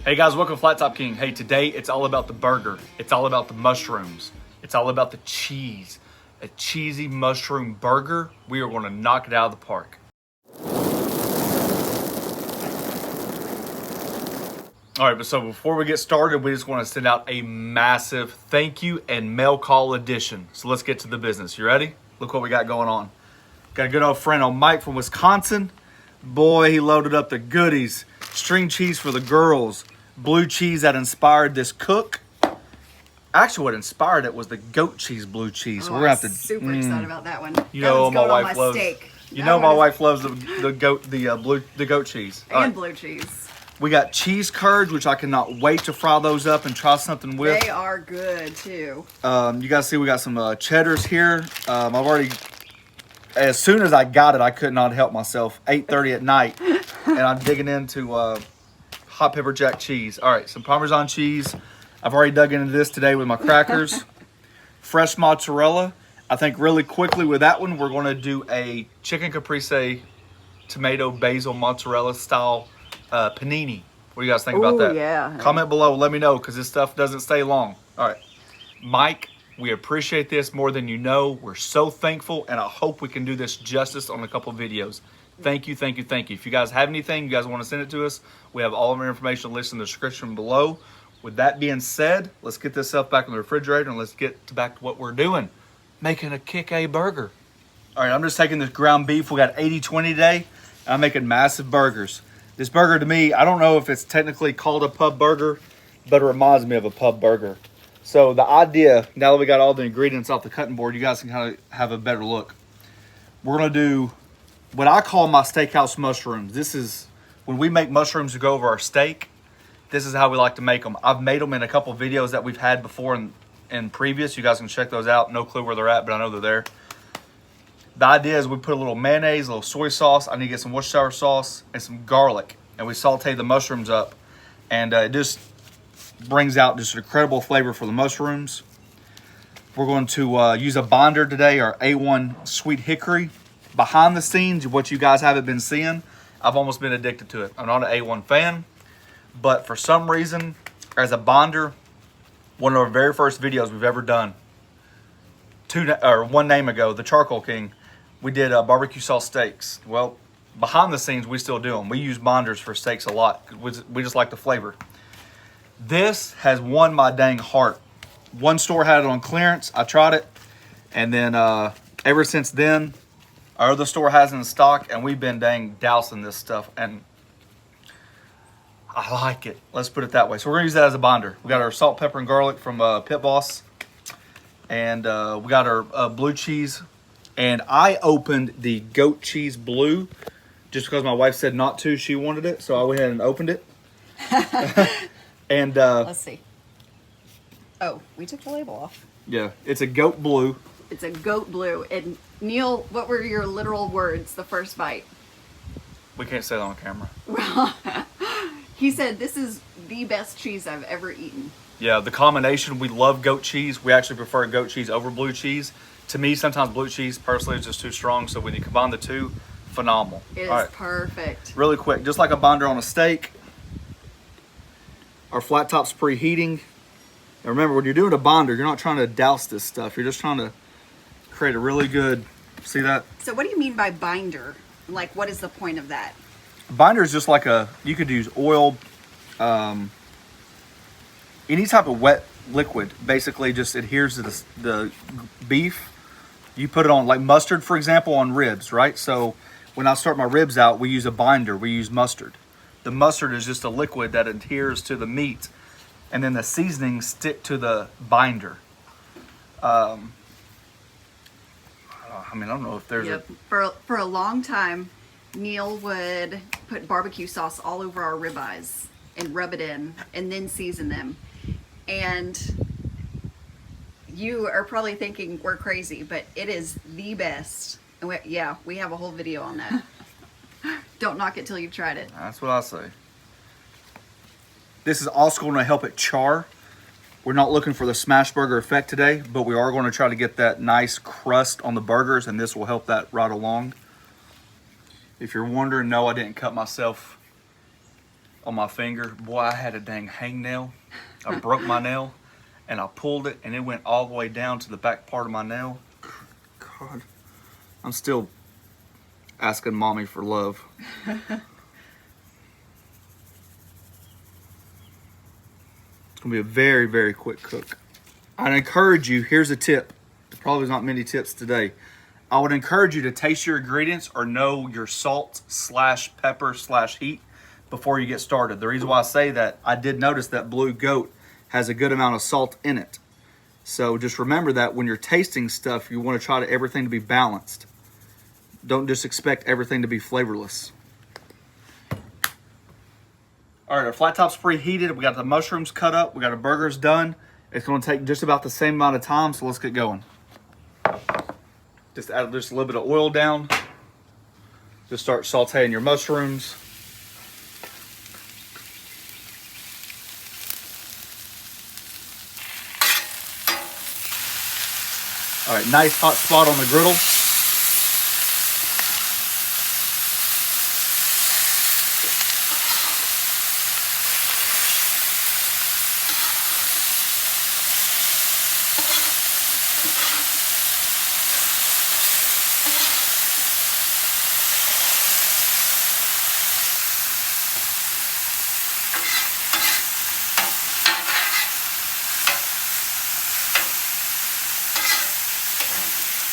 Hey guys, welcome to Flat Top King. Hey, today it's all about the burger. It's all about the mushrooms. It's all about the cheese. A cheesy mushroom burger. We are going to knock it out of the park. All right, but so before we get started, we just want to send out a massive thank you and mail call edition. So let's get to the business. You ready? Look what we got going on. Got a good old friend on Mike from Wisconsin. Boy, he loaded up the goodies. String cheese for the girls. Blue cheese that inspired this cook. Actually, what inspired it was the goat cheese blue cheese. So we're gonna have to. Super excited about that one. You know my wife loves. Steak. You know my wife loves the goat cheese And blue cheese. We got cheese curds, which I cannot wait to fry those up and try something with. They are good too. You guys see we got some cheddars here. I've already. As soon as I got it, I could not help myself. 8:30 at night, and I'm digging into hot pepper jack cheese. All right, some Parmesan cheese. I've already dug into this today with my crackers. Fresh mozzarella. I think really quickly with that one, we're going to do a chicken caprese, tomato, basil, mozzarella style panini. What do you guys think about that? Yeah. Comment below. Let me know because this stuff doesn't stay long. All right, Mike. We appreciate this more than you know. We're so thankful, and I hope we can do this justice on a couple videos. Thank you, thank you, thank you. If you guys have anything, you guys want to send it to us, we have all of our information listed in the description below. With that being said, let's get this stuff back in the refrigerator, and let's get back to what we're doing, making a kick-A burger. All right, I'm just taking this ground beef. We got 80-20 today, and I'm making massive burgers. This burger, to me, I don't know if it's technically called a pub burger, but it reminds me of a pub burger. So the idea, now that we got all the ingredients off the cutting board, you guys can kind of have a better look. We're going to do what I call my steakhouse mushrooms. This is, when we make mushrooms to go over our steak, this is how we like to make them. I've made them in a couple videos that we've had before in previous. You guys can check those out. No clue where they're at, but I know they're there. The idea is we put a little mayonnaise, a little soy sauce. I need to get some Worcestershire sauce and some garlic. And we saute the mushrooms up. And it just brings out just an incredible flavor for the mushrooms. We're going to use a binder today, our A1 Sweet Hickory. Behind the scenes, what you guys haven't been seeing, I've almost been addicted to it. I'm not an A1 fan, but for some reason, as a binder, one of our very first videos we've ever done, one name ago, the Charcoal King, we did barbecue sauce steaks. Well, behind the scenes, we still do them. We use binders for steaks a lot. We just like the flavor. This has won my dang heart. One store had it on clearance. I tried it. And then ever since then, our other store has it in stock. And we've been dang dousing this stuff. And I like it. Let's put it that way. So we're going to use that as a binder. We got our salt, pepper, and garlic from Pit Boss. And we got our blue cheese. And I opened the goat cheese blue just because my wife said not to. She wanted it. So I went ahead and opened it. And let's see. Oh, we took the label off. Yeah, it's a goat blue. It's a goat blue. And Neil, what were your literal words the first bite? We can't say that on camera. Well, he said this is the best cheese I've ever eaten. Yeah, the combination, we love goat cheese. We actually prefer goat cheese over blue cheese. To me, sometimes blue cheese personally is just too strong. So when you combine the two, phenomenal. It is perfect. Really quick, just like a binder on a steak. Our flat top's preheating. And remember, when you're doing a binder, you're not trying to douse this stuff. You're just trying to create a really good, see that? So what do you mean by binder? Like, what is the point of that? Binder is just like you could use oil, any type of wet liquid, basically just adheres to the beef. You put it on, like mustard, for example, on ribs, right? So when I start my ribs out, we use a binder. We use mustard. The mustard is just a liquid that adheres to the meat, and then the seasonings stick to the binder. I don't know if there's For a long time, Neil would put barbecue sauce all over our ribeyes and rub it in and then season them. And you are probably thinking we're crazy, but it is the best. And we have a whole video on that. Don't knock it till you've tried it. That's what I say. This is also going to help it char. We're not looking for the smash burger effect today, but we are going to try to get that nice crust on the burgers, and this will help that right along. If you're wondering, no, I didn't cut myself on my finger. Boy, I had a dang hangnail. I broke my nail and I pulled it and it went all the way down to the back part of my nail. God, I'm still asking mommy for love. It's gonna be a very, very quick cook. I'd encourage you, here's a tip. There's probably not many tips today. I would encourage you to taste your ingredients or know your salt / pepper / heat before you get started. The reason why I say that, I did notice that Blue Goat has a good amount of salt in it. So just remember that when you're tasting stuff, you want to try to everything to be balanced. Don't just expect everything to be flavorless. All right, our flat top's preheated. We got the mushrooms cut up. We got our burgers done. It's going to take just about the same amount of time, so let's get going. Just add just a little bit of oil down. Just start sauteing your mushrooms. All right, nice hot spot on the griddle.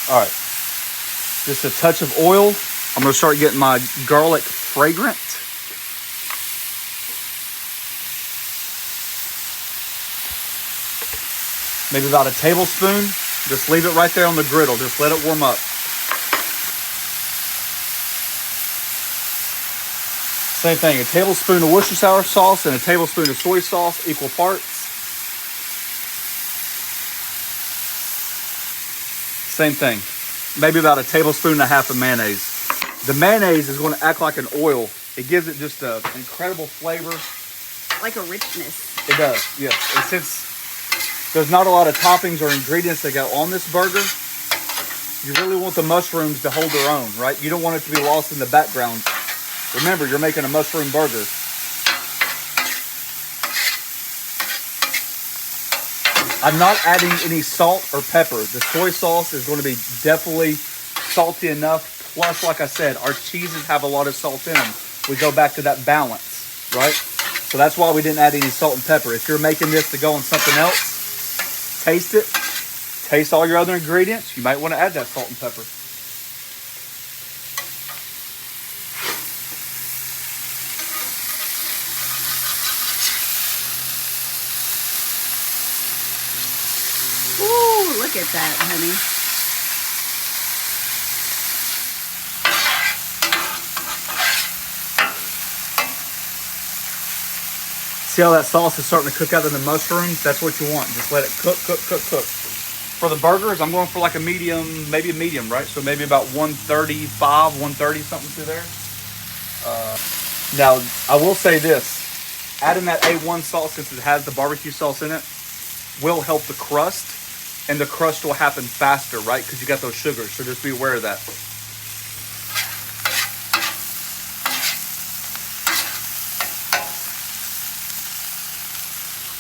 All right, just a touch of oil. I'm gonna start getting my garlic fragrant. Maybe about a tablespoon. Just leave it right there on the griddle. Just let it warm up. Same thing, a tablespoon of Worcestershire sauce and a tablespoon of soy sauce, equal parts. Same thing, maybe about a tablespoon and a half of mayonnaise. The mayonnaise is going to act like an oil. It gives it just an incredible flavor. Like a richness. It does, yes. And since there's not a lot of toppings or ingredients that go on this burger, you really want the mushrooms to hold their own, right? You don't want it to be lost in the background. Remember, you're making a mushroom burger. I'm not adding any salt or pepper. The soy sauce is going to be definitely salty enough. Plus, like I said, our cheeses have a lot of salt in them. We go back to that balance, right? So that's why we didn't add any salt and pepper. If you're making this to go on something else, taste it. Taste all your other ingredients. You might want to add that salt and pepper. Ooh, look at that, honey. See how that sauce is starting to cook out in the mushrooms? That's what you want. Just let it cook, cook, cook, cook. For the burgers, I'm going for like a medium, maybe a medium, right? So maybe about 135, 130, something through there. Now, I will say this. Adding that A1 sauce, since it has the barbecue sauce in it, will help the crust. And the crust will happen faster, right? Because you got those sugars. So just be aware of that.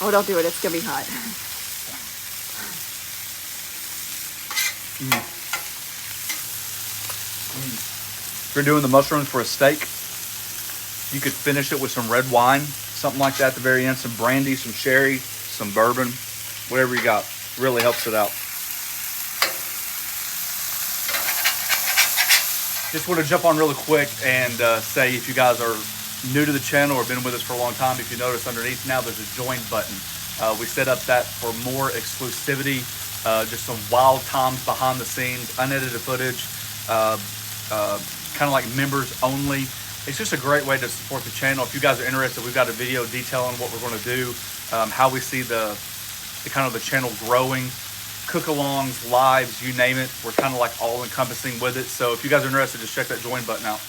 Oh, don't do it. It's going to be hot. If you're doing the mushrooms for a steak, you could finish it with some red wine, something like that at the very end. Some brandy, some sherry, some bourbon, whatever you got. Really helps it out. Just want to jump on really quick and say, if you guys are new to the channel or been with us for a long time, if you notice underneath now there's a join button. We set up that for more exclusivity, just some wild times behind the scenes, unedited footage, kind of like members only. It's just a great way to support the channel. If you guys are interested, we've got a video detailing what we're going to do, how we see the kind of the channel growing, cook-alongs, lives, you name it. We're kind of like all-encompassing with it. So if you guys are interested, just check that join button out.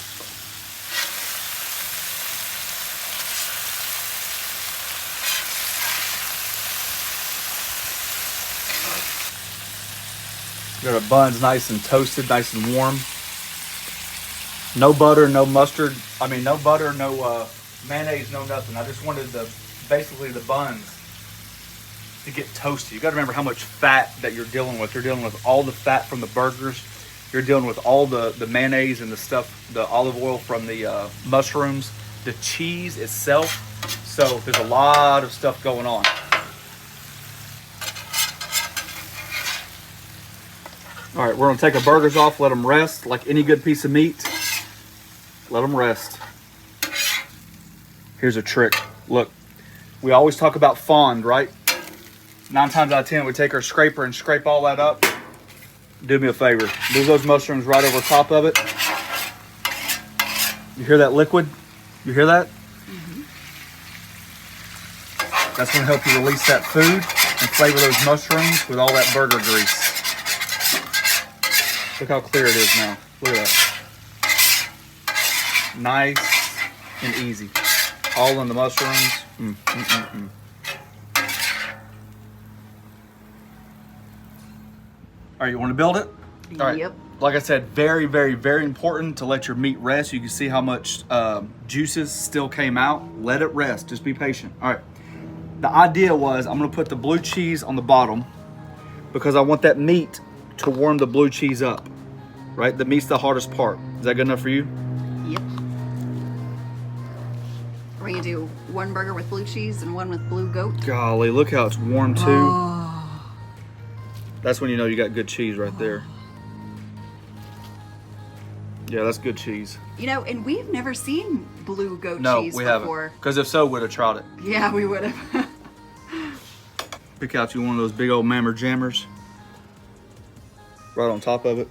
Got our buns nice and toasted, nice and warm. No butter, no mustard. I mean, no butter, no mayonnaise, no nothing. I just wanted basically the buns to get toasty. You got to remember how much fat that you're dealing with. You're dealing with all the fat from the burgers. You're dealing with all the mayonnaise and the stuff, the olive oil from the mushrooms, the cheese itself. So there's a lot of stuff going on. All right, we're gonna take our burgers off, let them rest like any good piece of meat. Let them rest. Here's a trick. Look, we always talk about fond, right? 9 times out of 10, we take our scraper and scrape all that up. Do me a favor. Move those mushrooms right over top of it. You hear that liquid? You hear that? Mm-hmm. That's going to help you release that food and flavor those mushrooms with all that burger grease. Look how clear it is now. Look at that. Nice and easy. All in the mushrooms. All right, you want to build it? All right. Yep. Like I said, very, very, very important to let your meat rest. You can see how much juices still came out. Let it rest. Just be patient. All right. The idea was I'm going to put the blue cheese on the bottom because I want that meat to warm the blue cheese up, right? The meat's the hardest part. Is that good enough for you? Yep. We're gonna do one burger with blue cheese and one with blue goat. Golly, look how it's warm too. Oh. That's when you know you got good cheese right there. Yeah, that's good cheese. You know, and we've never seen blue goat No, cheese we before. haven't. Because if so, we'd have tried it. Yeah, we would have. Pick out you one of those big old mammer jammers. Right on top of it.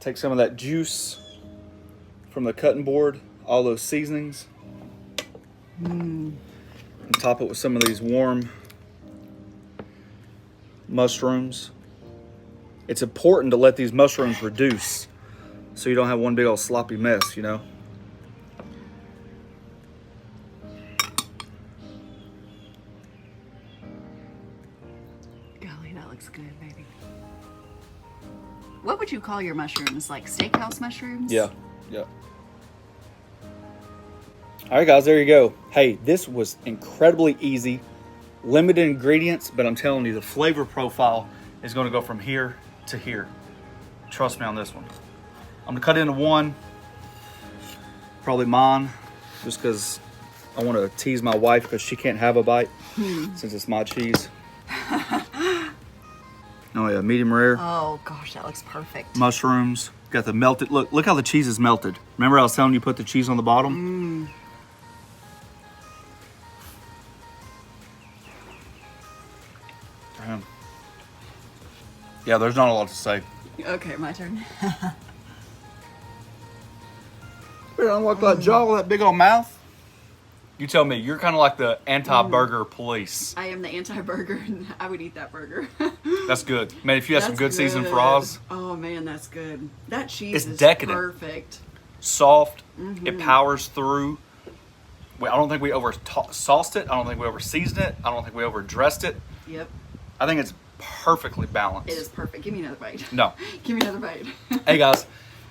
Take some of that juice from the cutting board, all those seasonings. And top it with some of these warm mushrooms. It's important to let these mushrooms reduce so you don't have one big old sloppy mess, you know? Golly, that looks good, baby. What would you call your mushrooms? Like steakhouse mushrooms? Yeah, yeah. All right, guys, there you go. Hey, this was incredibly easy. Limited ingredients, but I'm telling you, the flavor profile is going to go from here to here. Trust me on this one. I'm going to cut it into one. Probably mine, just because I want to tease my wife because she can't have a bite since it's my cheese. Oh yeah, medium rare. Oh gosh, that looks perfect. Mushrooms. Got the melted. Look how the cheese is melted. Remember I was telling you put the cheese on the bottom? Damn. Yeah, there's not a lot to say. Okay, my turn. Better unlock that jaw with that big old mouth. You tell me, you're kind of like the anti-burger police. I am the anti-burger, and I would eat that burger. That's good. Man, if you have some That's good season for Oz, Oh man, that's good. That cheese is decadent. perfect. soft, it powers through. I don't think we over sauced it. I don't think we over seasoned it. I don't think we over dressed it. Yep. I think it's perfectly balanced. It is perfect. Give me another bite. No. Give me another bite. Hey guys,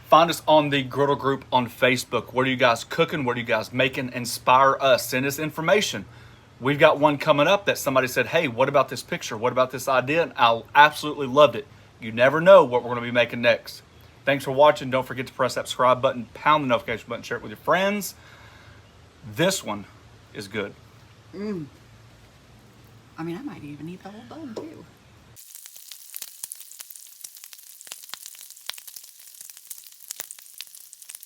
find us on the Griddle group on Facebook. What are you guys cooking? What are you guys making? Inspire us. Send us information. We've got one coming up that somebody said, hey, what about this picture? What about this idea? And I absolutely loved it. You never know what we're going to be making next. Thanks for watching. Don't forget to press that subscribe button, pound the notification button, share it with your friends. This one is good. I mean, I might even eat the whole bun too.